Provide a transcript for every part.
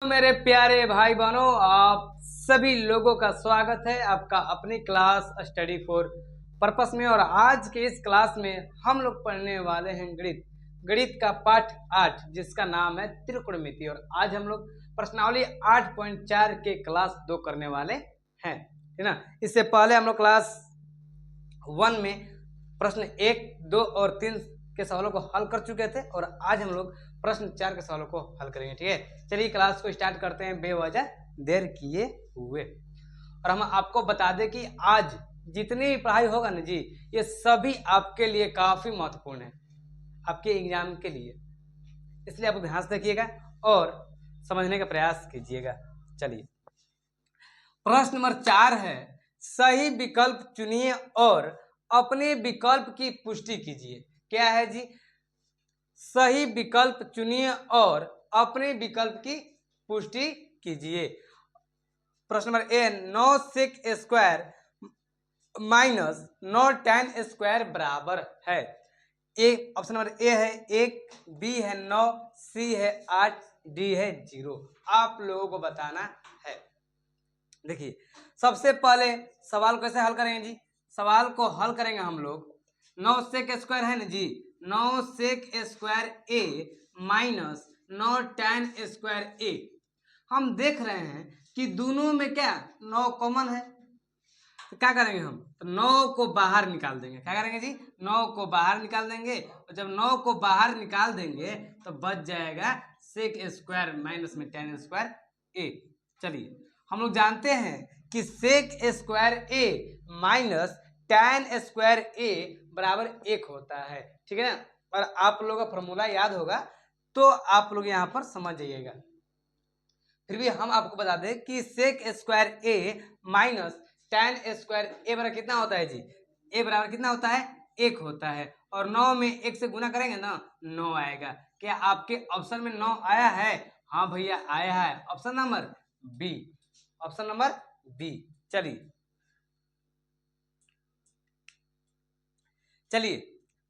मेरे प्यारे भाई बहनों, आप सभी लोगों का स्वागत है आपका अपनी क्लास स्टडी फॉर पर्पस में। और आज के इस क्लास में हम लोग पढ़ने वाले हैं गणित का पाठ 8 जिसका नाम है त्रिकोणमिति। और आज हम लोग प्रश्नावली 8.4 के क्लास 2 करने वाले हैं, है ना। इससे पहले हम लोग क्लास 1 में प्रश्न 1, 2 और 3 के सवालों को हल कर चुके थे और आज हम लोग प्रश्न 4 के सवालों को हल करेंगे। ठीक है, चलिए क्लास को स्टार्ट करते हैं बेवजह देर किए हुए। और हम आपको बता दें कि आज जितनी भी पढ़ाई होगा ना जी, ये सभी आपके लिए काफी महत्वपूर्ण है, आपके एग्जाम के लिए, इसलिए आप ध्यान से देखिएगा और समझने का प्रयास कीजिएगा। चलिए, प्रश्न नंबर 4 है, सही विकल्प चुनिए और अपने विकल्प की पुष्टि कीजिए। क्या है जी? सही विकल्प चुनिए और अपने विकल्प की पुष्टि कीजिए। प्रश्न number A, 9 sec square minus 9 tan square बराबर है। ए ऑप्शन नंबर ए है 1, बी है 9, सी है 8, डी है 0। आप लोगों को बताना है। देखिए, सबसे पहले सवाल कैसे हल करेंगे जी? सवाल को हल करेंगे हम लोग, 9 सेक स्क्वायर है ना जी, 9 सेक स्क्वायर ए माइनस 9 tan स्क्वायर ए। हम देख रहे हैं कि दोनों में क्या 9 कॉमन है, तो क्या करेंगे हम? तो 9 को बाहर निकाल देंगे। क्या करेंगे जी? 9 को बाहर निकाल देंगे। और जब 9 को बाहर निकाल देंगे तो बच जाएगा सेक स्क्वायर माइनस में tan स्क्वायर ए। चलिए, हम लोग जानते हैं कि सेक स्क्वायर ए माइनस tan स्क्वायर ए बराबर 1 होता है। ठीक है ना। और आप लोगों का फॉर्मूला याद होगा तो आप लोग यहाँ पर समझ जाइएगा। फिर भी हम आपको बता दें कि सेक स्क्वायर ए माइनस tan स्क्वायर ए बराबर कितना होता है जी? ए बराबर कितना होता है? 1 होता है। और 9 में 1 से गुना करेंगे ना, 9 आएगा। क्या आपके ऑप्शन में 9 आया है? हाँ भैया आया है, option number B, option number B. चलिए,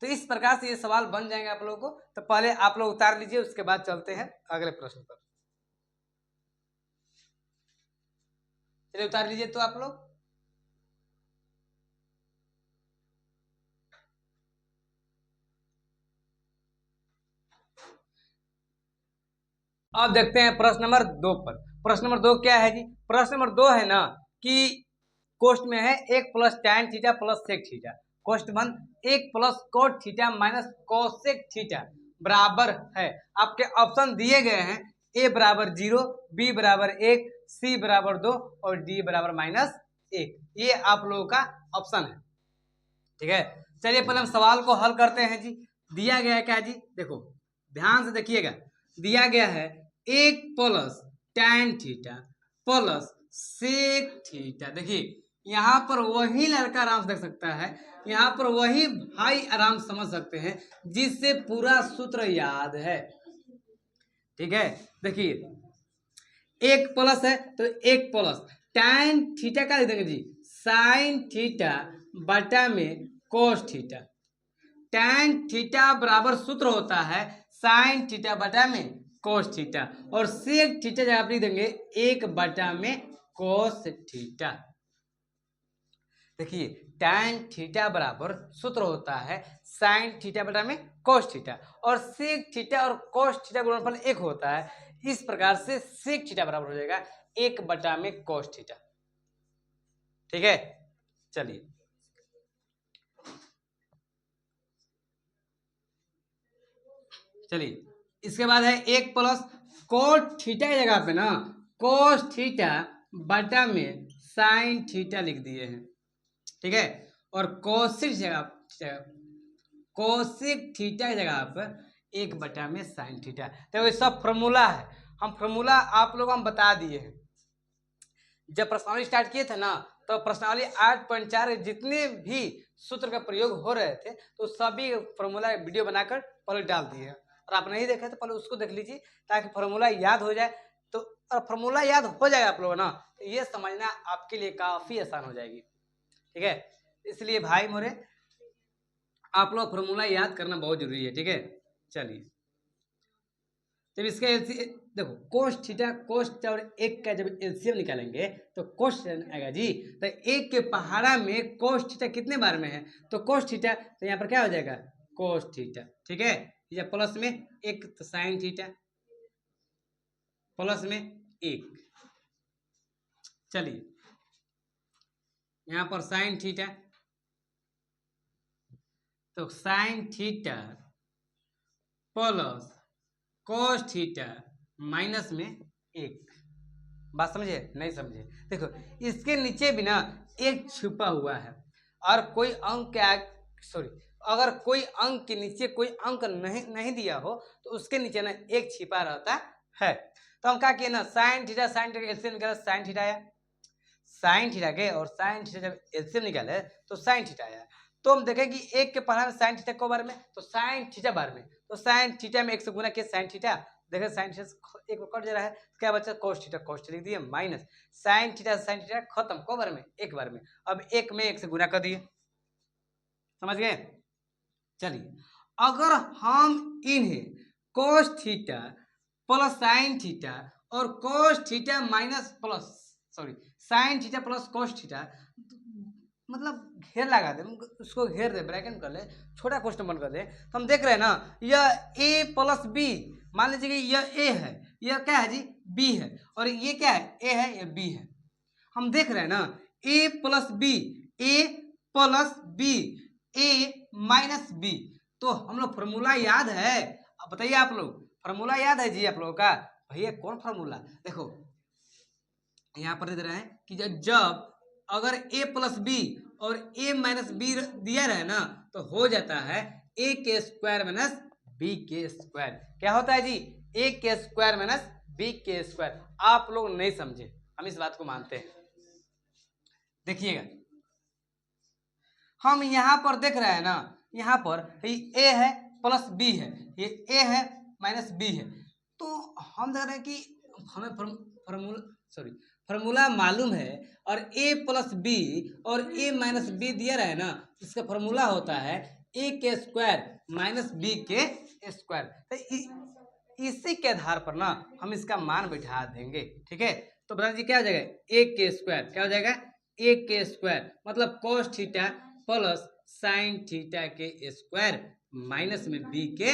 तो इस प्रकार से ये सवाल बन जाएंगे आप लोगों को। तो पहले आप लोग उतार लीजिए, उसके बाद चलते हैं अगले प्रश्न पर। चलिए, उतार लीजिए तो आप लोग। अब देखते हैं प्रश्न नंबर 2 पर। प्रश्न नंबर 2 क्या है जी? प्रश्न नंबर 2 है ना कि कोष्ट में है 1 plus tan theta plus sec theta, कोष्ट बंद 1 plus cot theta minus cosec theta बराबर है। आपके ऑप्शन दिए गए हैं, ए बराबर 0, बी बराबर 1, सी बराबर 2 और डी बराबर -1। ये आप लोगों का ऑप्शन है। ठीक है, चलिए पहले हम सवाल को हल करते हैं जी। दिया गया है क्या जी? देखो ध्यान से देखिएगा, दिया गया है 1 plus tan theta plus sec theta. देखिए यहाँ पर वही लड़का आराम से देख सकता है, यहाँ पर वही भाई आराम समझ सकते हैं जिससे पूरा सूत्र याद है। ठीक है, देखिए 1 प्लस है तो 1 प्लस tan थीटा का लिख देंगे जी, साइन थीटा बटा में कोस थीटा। tan थीटा बराबर सूत्र होता है साइन थीटा बटा में कोस थीटा। और सेक थीटा जब आप लिख देंगे 1 बटा में कोस थीटा। देखिए tan थीटा बराबर सूत्र होता है साइन थीटा बटा में कोस थीटा, और सेक थीटा और कोस थीटा गुणनफल 1 होता है। इस प्रकार से सेक थीटा बराबर हो जाएगा 1 बटा में कोस थीटा। ठीक है, चलिए इसके बाद है 1 प्लस कोट थीटा की जगह पे ना कोस थीटा बटा में साइन थीटा लिख दिए हैं। ठीक है, और कोसिक थीटा की जगह पर 1 बटा में साइन थीटा। तो ये सब फॉर्मूला है, हम फॉर्मूला आप लोगों को हम बता दिए हैं। जब प्रश्नावली स्टार्ट किए थे ना, तो प्रश्नावली 8.4 जितने भी सूत्र का प्रयोग हो रहे थे तो सभी फॉर्मूला वीडियो बनाकर पहले डाल दिए। और आप नहीं देखे तो पहले उसको देख लीजिए ताकि फॉर्मूला याद हो जाए। तो फॉर्मूला याद हो जाएगा आप लोगों ना, तो ये समझना आपके लिए काफी आसान हो जाएगी। ठीक है, इसलिए भाई मोरे आप लोग फॉर्मूला याद करना बहुत जरूरी है। ठीक है, चलिए जब इसके देखो कोस थीटा और एक का जब एलसीएम निकालेंगे तो कोस आएगा जी। तो एक के पहाड़ा में कोस थीटा कितने बार में है, तो कोस थीटा, तो यहाँ पर क्या हो जाएगा कोस थीटा, ठीक है। या प्लस में एक तो साइन थीटा, प्लस में एक, चलिए यहाँ पर साइन थीटा, तो sign theta plus cos theta minus में एक। बात समझे नहीं समझे? देखो इसके नीचे भी ना एक छुपा हुआ है, और कोई अंक सॉरी, अगर कोई अंक के नीचे कोई अंक नहीं दिया हो तो उसके नीचे ना एक छिपा रहता है। तो हम क्या किए ना, साइन थीटा एलसीएम निकाला, साइन थीटा आया, साइन थीटा के और साइन थीटा जब एलसीएम निकाले तो साइन थीटा आया। तो हम देखें कि एक के पढ़ा में साइन थीटा को बार में, तो साइन थीटा बार में, तो साइन थीटा में एक से गुना किया साइन थीटा, देखें साइन थीटा एक कट जा रहा है, तो क्या बचा कोस थीटा लिख दिए, माइनस साइन थीटा खत्म को बार में, एक बार में, अब एक में एक से गुना कर दिए, समझ गए। चलिए अगर हम इन्हें cos theta plus sine theta और cos theta minus plus sorry sine theta plus cos theta, मतलब घेर लगा दे, उसको घेर दे, ब्रैकेट कर ले, छोटा क्वेश्चन बन कर दे, तो हम देख रहे हैं ना यह a प्लस बी, मान लीजिए कि यह a है, यह क्या है जी b है, और ये क्या है a है, ये b है। हम देख रहे हैं ना a plus B, a plus B, a minus B, तो हम लोग फॉर्मूला याद है, अब बताइए आप लोग फॉर्मूला याद है जी आप लोगों का? भैया कौन फॉर्मूला? देखो यहाँ पर दे रहे हैं कि जब अगर a प्लस बी और a माइनस बी दिया रहे ना तो हो जाता है a के स्क्वायर माइनस b के स्क्वायर। क्या होता है जी a के स्क्वायर माइनस b के स्क्वायर। आप लोग नहीं समझे, हम इस बात को मानते हैं। देखिएगा हम यहाँ पर देख रहे हैं ना, यहाँ पर a है प्लस b है, ये a है माइनस b है, तो हम देख रहे हैं कि हमें फॉर्मूला मालूम है, और a प्लस बी और a माइनस बी दिया रहे ना, इसका फॉर्मूला होता है a के स्क्वायर माइनस b के स्क्वायर। तो इसी के आधार पर ना हम इसका मान बैठा देंगे, ठीक है। तो बता दीजिए क्या हो जाएगा a के स्क्वायर, क्या हो जाएगा a के स्क्वायर, मतलब कोस थीटा प्लस साइन थीटा के स्क्वायर माइनस में b के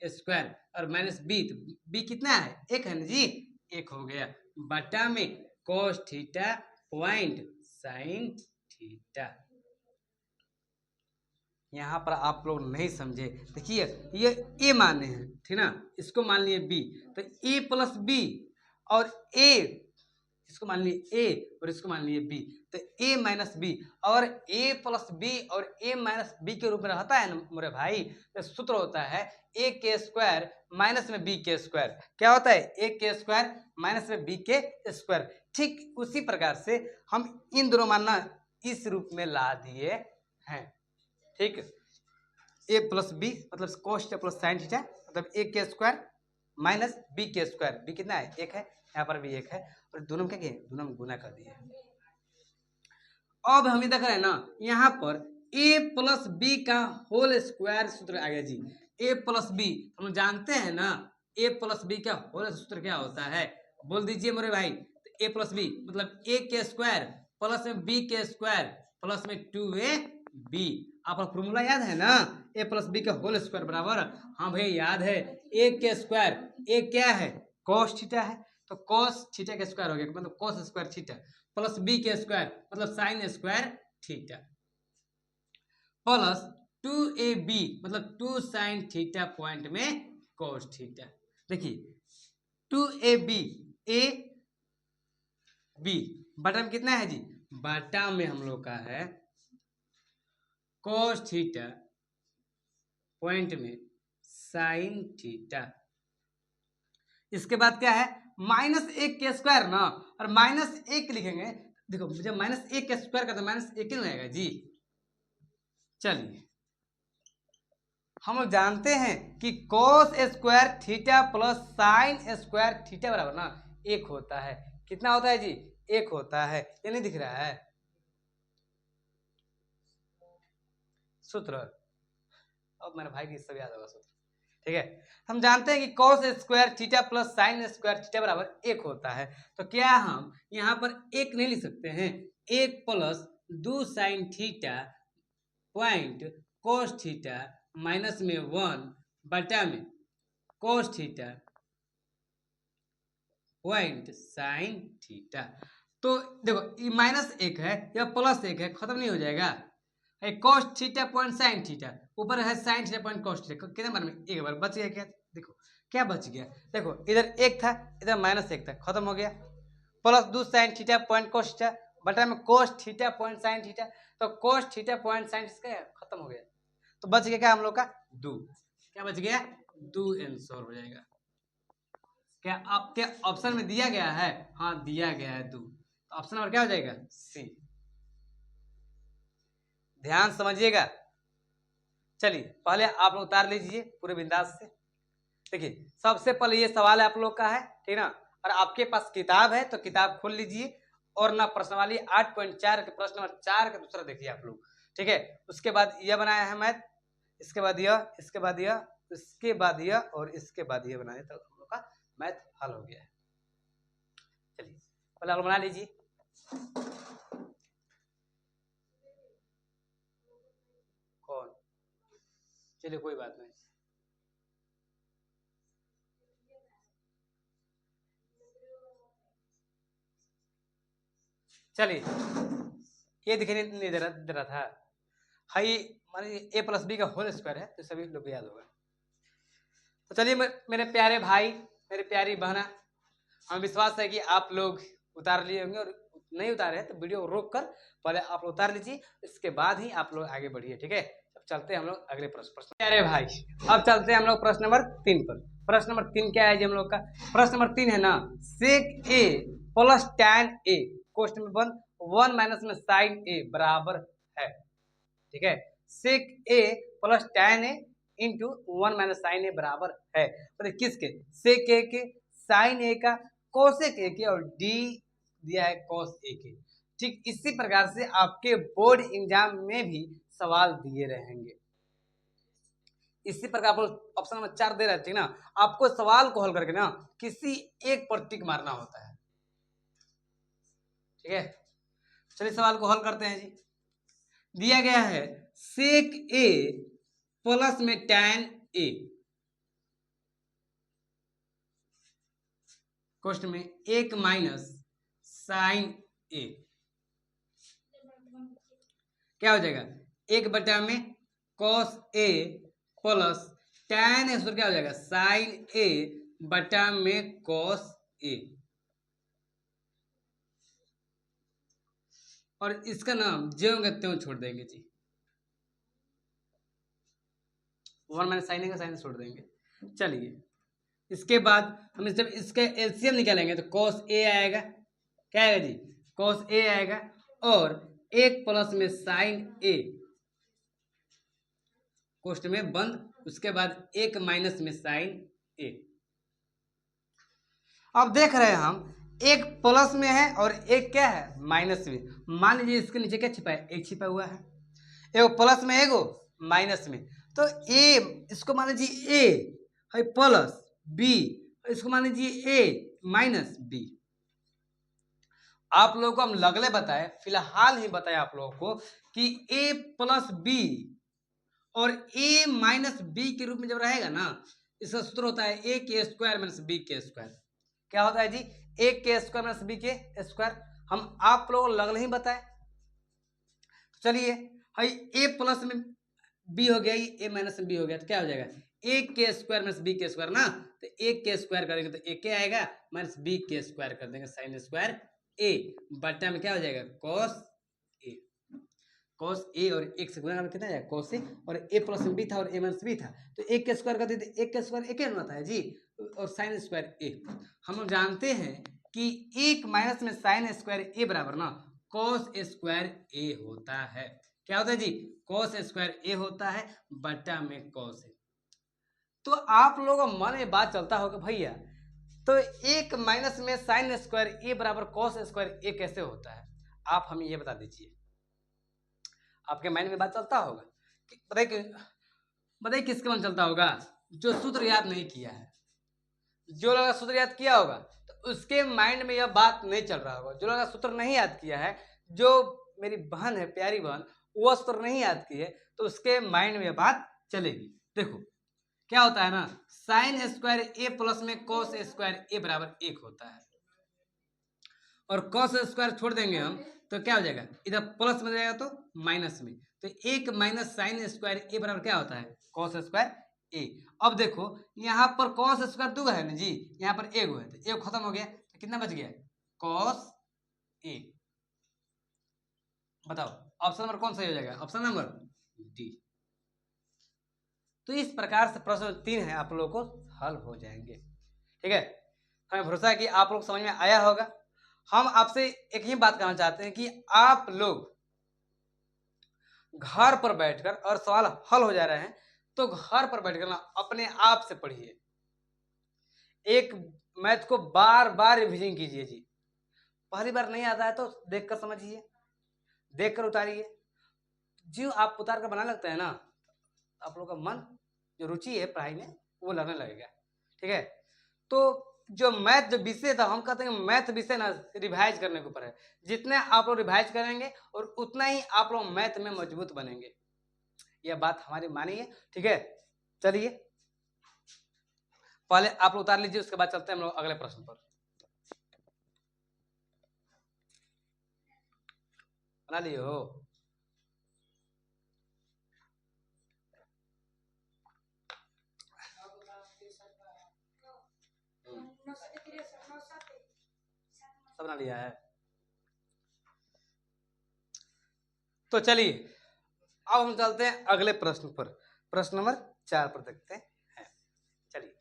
स्क्वायर, और माइनस b, तो b कितना है एक है ना जी, एक हो गया, बटा में cos theta point sine theta. यहाँ पर आप लोग नहीं समझे, देखिए ये a माने हैं, ठीक ना, इसको मान लिए b, तो a प्लस बी और a, इसको मान लिए a और इसको मान लिए b, तो a माइनस बी, और a प्लस बी और a माइनस बी के रूप में रहता है ना मेरे भाई, तो सूत्र होता है a के स्क्वायर माइनस में b के स्क्वायर। क्या होता है a के स्क्वायर माइनस में b के स्क्वायर। ठीक उसी प्रकार से हम इन दोनों मानना इस रूप में ला दिए हैं, ठीक। a प्लस बी मतलब कोस थीटा प्लस साइन थीटा, मतलब a के स्क्वायर माइनस b के स्क्वायर, b कितना है एक है, यहाँ पर भी एक है, और दोनों क्या किए दोनों में गुना कर दिए। अब हम देख रहे हैं ना यहाँ पर a प्लस बी का होल स्क्वायर सूत्र आ गया जी, a प्लस बी हम जानते हैं ना, a प्लस बी का होल सूत्र क्या होता है बोल दीजिए मेरे भाई। तो a प्लस बी मतलब a के स्क्वायर प्लस में b के स्क्वायर प्लस में 2ab। आपका फॉर्मूला याद है ना, a प्लस बी का होल स्क्वायर बराबर, हाँ भाई याद है, a के स्क्वायर, a क्या है कोस थीटा है, तो कोस थीटा के स्क्वायर हो गया, मतलब cos square theta, plus B के स्क्वायर मतलब sine square theta, plus 2ab मतलब 2 साइन थीटा पॉइंट में कोस थीटा। देखिए 2ab a b बटा में कितना है जी, बटा में हम लोग का है कोस थीटा पॉइंट में साइन थीटा। इसके बाद क्या है माइनस एक के स्क्वायर ना, और माइनस एक लिखेंगे, देखो जब माइनस एक के स्क्वायर का तो माइनस एक ही रहेगा जी। चलिए हम लोग जानते हैं कि कोस square theta plus sign square theta बराबर ना एक होता है, कितना होता है जी एक होता है, ये नहीं दिख रहा है सूत्र, अब मेरे भाई की सब याद होगा सूत्र, ठीक है। हम जानते हैं कि cos square theta plus sign square theta बराबर 1 होता है। तो क्या हम यहाँ पर 1 नहीं लिख सकते हैं? 1 plus 2 sine theta point cos theta minus में 1 बटा में cos theta point sine theta. तो देखो ये -1 है या +1 है, खत्म नहीं हो जाएगा। कोस थीटा पॉइंट साइन थीटा, ऊपर है sign theta point cos theta, कितने बार में एक बार बच गया। क्या देखो क्या बच गया, देखो इधर 1 था, इधर -1 था, खत्म हो गया। Plus 2 sine theta point cos theta बटा में cos theta point sine theta, तो cos theta point sine theta खत्म हो गया। तो बच गया क्या हम लोग का 2। क्या बच गया 2 आंसर हो जाएगा। क्या आपके ऑप्शन में दिया गया है? हाँ दिया गया है 2, तो ऑप्शन नंबर क्या हो जाएगा सी। ध्यान समझिएगा। चलिए पहले आप लोग उतार लीजिए पूरे बिंदास से। देखिए सबसे पहले ये सवाल आप लोग का है, ठीक ना, और आपके पास किताब है तो किताब खोल लीजिए और ना प्रश्नावली 8.4 के प्रश्न नंबर 4 का दूसरा देखिए आप लोग, ठीक है। उसके बाद यह बनाया है मैथ, इसके बाद यह, इसके बाद यह, इसके बाद यह और इसके बाद यह बनाए तो हम लोग का मैथ हल हो गया है। चलिए पहले आप बना लीजिए। कौन? चलिए कोई बात नहीं। चलिए ये दिखने नहीं दे रहा था, हाई मानिए ए प्लस बी का होल स्क्वायर है, तो सभी लोग को याद होगा। तो चलिए मेरे प्यारे भाई, मेरी प्यारी बहना, हमें विश्वास है कि आप लोग उतार लिए होंगे, और नहीं उतारे हैं तो वीडियो को रोक कर पहले आप उतार लीजिए, इसके बाद ही आप लोग आगे बढ़िए, ठीक है। अब चलते हैं हम लोग अगले प्रश्न। प्यारे भाई अब चलते हैं हम लोग प्रश्न नंबर 3 पर। प्रश्न नंबर 3 क्या है जी हम लोग का? प्रश्न नंबर 3 है ना, सेक ए प्लस टैन ए क्वेश्चन में 1 माइनस में साइन ए बराबर है, ठीक है। सेक ए plus tan A into 1 minus sign ए बराबर है, तो किसके? सेक ए के, साइन ए का, कोसेक ए के, और डी दिया है कॉस ए के। ठीक इसी प्रकार से आपके बोर्ड एग्जाम में भी सवाल दिए रहेंगे। इसी प्रकार आप ऑप्शन नंबर 4 दे रहे थे ना, आपको सवाल को हल करके ना किसी एक पर टिक मारना होता है, ठीक है। चलिए सवाल को हल करते हैं जी। दिया गया है सेक ए प्लस में टैन ए, क्वेश्चन में 1 माइनस साइन ए, क्या हो जाएगा 1 बटा में cos A plus tan A, क्या हो जाएगा साइन ए बटा में कॉस ए, और इसका नाम ज्यों का त्यों छोड़ देंगे जी, 1 माइनस साइन ए का साइन छोड़ देंगे। चलिए इसके बाद हम जब इसका एलसीएम निकालेंगे तो cos ए आएगा, क्या आएगा जी cos ए आएगा, और 1 प्लस में साइन ए कोष्ट में बंद, उसके बाद 1 माइनस में साइन ए। अब देख रहे हैं हम एक प्लस में है और एक क्या है माइनस में। मान लीजिए इसके नीचे क्या छिपा है, एक छिपा हुआ है, एगो प्लस में एगो माइनस में, तो ए इसको मान लीजिए ए है प्लस बी, इसको मान लीजिए ए माइनस बी। आप लोगों को हम लगले बताए, फिलहाल ही बताए आप लोगों को कि ए प्लस बी और ए माइनस बी के रूप में जब रहेगा ना, इसका सूत्र होता है ए के स्क्वायर माइनस बी के स्क्वायर। क्या होता है जी ए के स्क्वायर माइनस बी के स्क्वायर, हम आप लोगों को लगले ही बताए। तो चलिए भाई ए प्लस में बी हो गया, ए माइनस में बी हो गया, तो क्या हो जाएगा ए के स्क्वायर माइनस बी के स्क्वायर ना, तो ए के स्क्वायर करेंगे तो ए के आएगा, माइनस बी के स्क्वायर कर देंगे साइन स्क्वायर ए, बटा में क्या हो जाएगा कॉस ए। कॉस ए और एक से गुणा कितना जाएगा कॉस ए, और ए प्लस में बी था और ए माइनस बी था, तो एक के स्क्वायर कर देते, एक के स्क्वायर एक होता है जी, और साइन स्क्वायर ए। हम जानते हैं कि 1 माइनस में साइन स्क्वायर ए बराबर ना कॉस स्क्वायर ए होता है। क्या होता है जी कॉस स्क्वायर ए होता है बटा में कॉस ए। तो आप लोगों को मन में बात चलता होगा भैया, तो 1 माइनस में साइन स्क्वायर ए बराबर कॉस स्क्वायर ए कैसे होता है, आप हमें ये बता दीजिए। आपके माइंड में बात चलता होगा, बताइए किसके मन चलता होगा। जो सूत्र याद नहीं किया है, जो लोग सूत्र याद किया होगा तो उसके माइंड में यह बात नहीं चल रहा होगा। जो लोग सूत्र नहीं याद किया है, जो मेरी बहन है, प्यारी बहन, वो सूत्र नहीं याद की है, तो उसके माइंड में यह बात चलेगी। देखो क्या होता है ना, साइन स्क्वायर ए प्लस में कॉस स्क्वायर ए बराबर 1 होता है, और कॉस स्क्वायर छोड़ देंगे हम तो क्या हो जाएगा, इधर प्लस में जाएगा तो माइनस में, तो 1 माइनस साइन स्क्वायर ए बराबर क्या होता है, कॉस स्क्वायर ए। अब देखो यहाँ पर कॉस स्क्वायर 2 है ना जी, यहाँ पर 1 है, तो 1 खत्म हो गया, तो कितना बच गया, कॉस ए। बताओ ऑप्शन नंबर कौन सही हो जाएगा, ऑप्शन नंबर डी। तो इस प्रकार से प्रश्न 3 है आप लोगों को हल हो जाएंगे। ठीक है, हमें भरोसा है कि आप लोग समझ में आया होगा। हम आपसे एक ही बात कहना चाहते हैं कि आप लोग घर पर बैठकर, और सवाल हल हो जा रहे हैं तो घर पर बैठकर ना अपने आप से पढ़िए, एक मैथ को बार बार रिवीजन कीजिए जी। पहली बार नहीं आता है तो देखकर समझिए, देखकर उतारिए। जो आप उतार कर बनाने लगते हैं ना, आप लोगों का मन, जो रुचि है पढ़ाई में, वो लगने लगेगा। ठीक है, तो जो मैथ जो विषय था, हम कहते हैं मैथ विषय ना रिवाइज करने के ऊपर है। जितने आप लोग रिवाइज करेंगे और उतना ही आप लोग मैथ में मजबूत बनेंगे, यह बात हमारी मानिए। ठीक है, चलिए पहले आप लोग उतार लीजिए, उसके बाद चलते हैं हम लोग अगले प्रश्न पर। बना लिए हो? सब बना लिया है? तो चलिए अब हम चलते हैं अगले प्रश्न पर, प्रश्न नंबर 4 पर देखते हैं। चलिए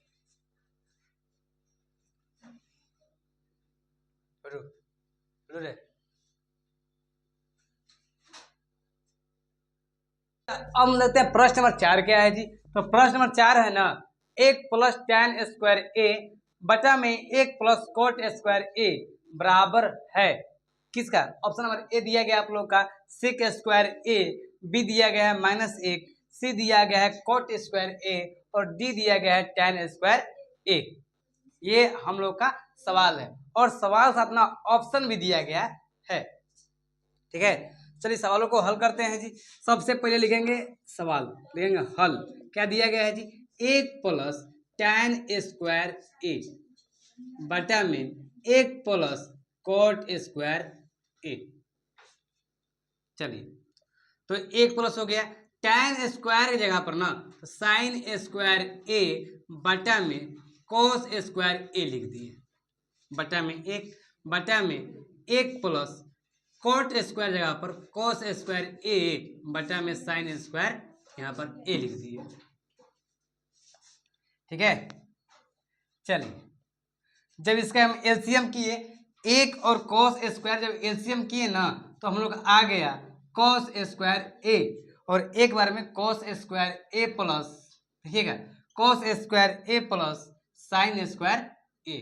अब हम देखते हैं प्रश्न नंबर 4 क्या है जी। तो प्रश्न नंबर 4 है ना, 1 प्लस tan स्क्वायर ए बटा में 1 प्लस कोट स्क्वायर ए बराबर है किसका। ऑप्शन नंबर ए दिया गया आप लोग का सेक स्क्वायर ए, बी दिया गया है -1, सी दिया गया है कोट स्क्वायर ए, और डी दिया गया है tan स्क्वायर ए। ये हम लोग का सवाल है, और सवाल साथ ना ऑप्शन भी दिया गया है। ठीक है, चलिए सवालों को हल करते हैं जी। सबसे पहले लिखेंगे सवाल, लिखेंगे हल। क्या दिया गया है जी, 1 प्लस tan स्क्वायर ए बटा में 1 प्लस कोट स्क्वायर ए। चलिए तो 1 प्लस हो गया, tan स्क्वायर की जगह पर ना साइन स्क्वायर ए बटा में कोस स्क्वायर ए लिख दिए, बटा में 1 बटा में 1 प्लस कोट स्क्वायर जगह पर कोस स्क्वायर ए बटा में साइन स्क्वायर यहाँ पर ए लिख दिए। ठीक है, चलिए जब इसका हम एलसीएम किए, 1 और कोस स्क्वायर जब एलसीएम किए ना, तो हम लोग आ गया कोस स्क्वायर ए, और एक बार में कोस स्क्वायर ए प्लस, देखिएगा कोस स्क्वायर ए प्लस साइन स्क्वायर ए।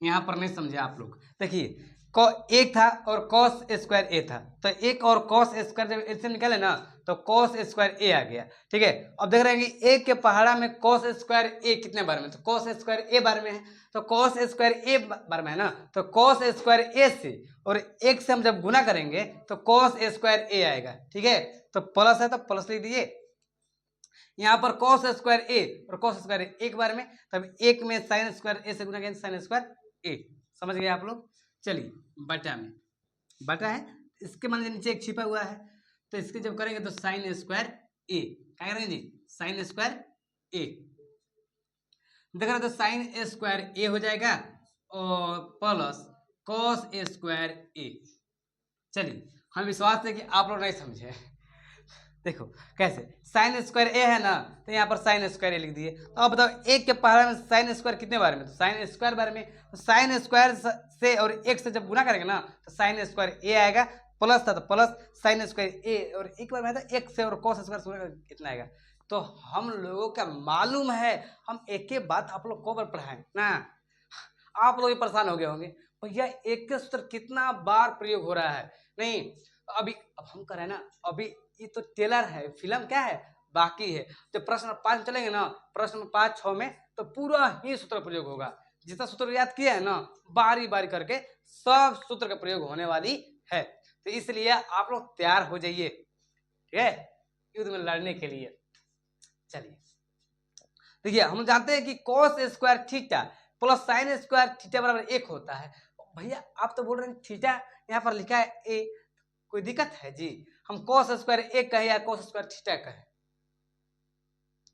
यहाँ पर नहीं समझे आप लोग, देखिए एक था और कॉस स्क्वायर ए था, तो एक और कॉस स्क्वायर जब एलसीएम निकाले ना तो कॉस स्क्वायर ए आ गया। ठीक है, अब देख रहे हैं कि एक के पहाड़ा में कॉस स्क्वायर ए कितने बार में, तो कॉस स्क्वायर ए बार में है, तो कॉस स्क्वायर ए बार में है ना, तो कॉस स्क्वायर ए से और एक से हम जब गुना करेंगे तो कॉस स्क्वायर ए आएगा। ठीक है, तो प्लस है तो प्लस लिख दीजिए, यहाँ पर कॉस स्क्वायर ए और कॉस स्क्वायर एक बार में, तब एक में साइन स्क्वायर ए से गुना करेंगे साइन स्क्वायर ए। समझ गए आप लोग। चलिए बटा में, बटा है इसके मान नीचे एक छिपा हुआ है, तो इसके जब करेंगे तो साइन स्क्वायर ए, क्या करेंगे जी, साइन स्क्वायर ए। देख रहे तो साइन स्क्वायर ए हो जाएगा और प्लस कॉस स्क्वायर ए। चलिए हम विश्वास है कि आप लोग नहीं समझे। देखो कैसे, साइन स्क्वायर ए है ना, तो यहाँ पर साइन स्क्वायर ए लिख दिए। तो अब बताओ एक के पहाड़ा में साइन स्क्वायर कितने बार में, तो साइन स्क्वायर बार में, तो साइन स्क्वायर से और एक से जब गुना करेंगे ना तो साइन स्क्वायर ए आएगा, प्लस था तो प्लस साइन स्क्वायर ए, और एक बार में था एक से और कॉस स्क्वायर से कितना आएगा। तो हम लोगों का मालूम है, हम एक ही बात आप लोग को बार पढ़ाएं ना, आप लोग भी परेशान हो गए होंगे भैया एक के सूत्र कितना बार प्रयोग हो रहा है। नहीं अभी अब हम कर रहे हैं ना, अभी ये तो टेलर है, फिल्म क्या है, बाकी है। तो प्रश्न 5 में चलेंगे ना, प्रश्न 5, 6 में तो पूरा ही सूत्र प्रयोग होगा। जितना सूत्र याद किया है ना, बारी बारी करके सब सूत्र का प्रयोग होने वाली है। तो इसलिए आप लोग तैयार हो जाइए, ठीक है, युद्ध में लड़ने के लिए। चलिए देखिए, हम जानते हैं कि cos square theta plus sign square theta बराबर 1 होता है। भैया आप तो बोल रहे हैं थीटा यहाँ पर लिखा है a, कोई दिक्कत है जी? हम cos स्क्वायर 1 कहे या cos स्क्वायर थीटा कहे,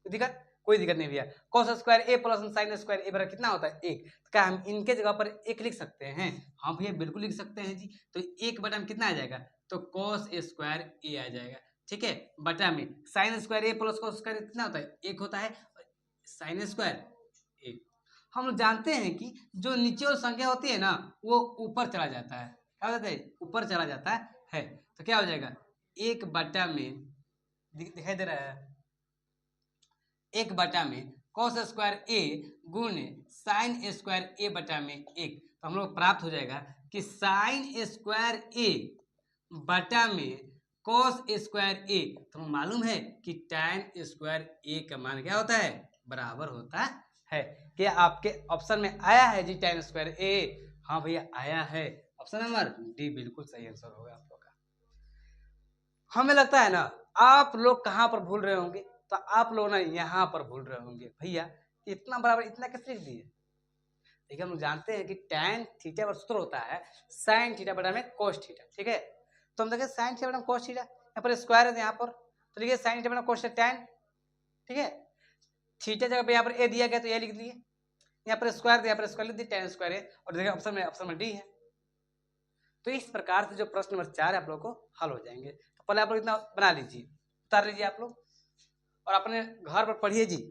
कोई दिक्कत? कोई दिक्कत नहीं भैया। cos square a plus sine square a बराबर कितना होता है? 1। तो क्या हम इनके जगह पर 1 लिख सकते हैं? हाँ भैया बिल्कुल लिख सकते हैं जी। तो 1 बटा में कितना आ जाएगा? तो cos स्क्वायर a आ जाएगा, ठीक है, बटा में sine square a plus cos square कितना होता है? 1 होता है, साइन स्क्वायर 1। हम लोग जानते हैं कि जो नीचे वाली संख्या होती है ना, वो ऊपर चला जाता है। क्या होता है? ऊपर चला जाता है। तो क्या हो जाएगा? 1 बटा में दिखाई दे रहा है, 1 बटा में cos स्क्वायर a गुणे साइन स्क्वायर a बटा में 1। तो हम लोग प्राप्त हो जाएगा कि साइन स्क्वायर a बटा में cos स्क्वायर a। तो मालूम है कि tan स्क्वायर a का मान क्या होता है? बराबर होता है। क्या आपके ऑप्शन में आया है जी tan स्क्वायर a? हाँ भैया आया है, ऑप्शन नंबर डी बिल्कुल सही आंसर होगा आप लोग का। हमें लगता है ना आप लोग कहाँ पर भूल रहे होंगे, तो आप लोग ना यहाँ पर भूल रहे होंगे। भैया इतना बराबर इतना कैसे लिख दिए? देखिए हम जानते हैं कि tan थीटा का सूत्र होता है sin थीटा बटा में cos थीटा, ठीक है। तो हम देखें sin थीटा बटा cos थीटा, यहाँ पर स्क्वायर है यहाँ पर, तो लिखिए sin थीटा बटा cos tan, ठीक है। थीटा जगह पे यहाँ पर a दिया गया तो ये लिख दिए, यहाँ पर स्क्वायर यहाँ पर स्क्वायर लिख दिए, tan स्क्वायर है। और देखिए ऑप्शन में डी है। तो इस प्रकार से जो प्रश्न नंबर 4 है आप लोग को हल हो जाएंगे। तो पहले आप लोग इतना बना लीजिए, उतार लीजिए आप लोग और अपने घर पर पढ़िए जी।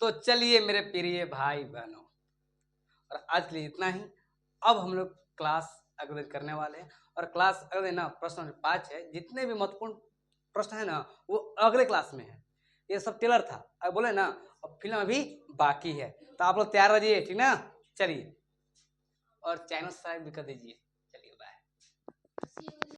तो चलिए मेरे प्रिय भाई बहनों, और आज के लिए इतना ही। अब हम लोग क्लास अगले दिन करने वाले हैं, और क्लास अगले ना प्रश्न नंबर 5 है। जितने भी महत्वपूर्ण प्रश्न है ना वो अगले क्लास में है। ये सब टेलर था, अब बोले ना अब फिल्म अभी बाकी है। तो आप लोग तैयार रहिए, ठीक ना? चलिए, और चैनल सब्सक्राइब भी कर दीजिए।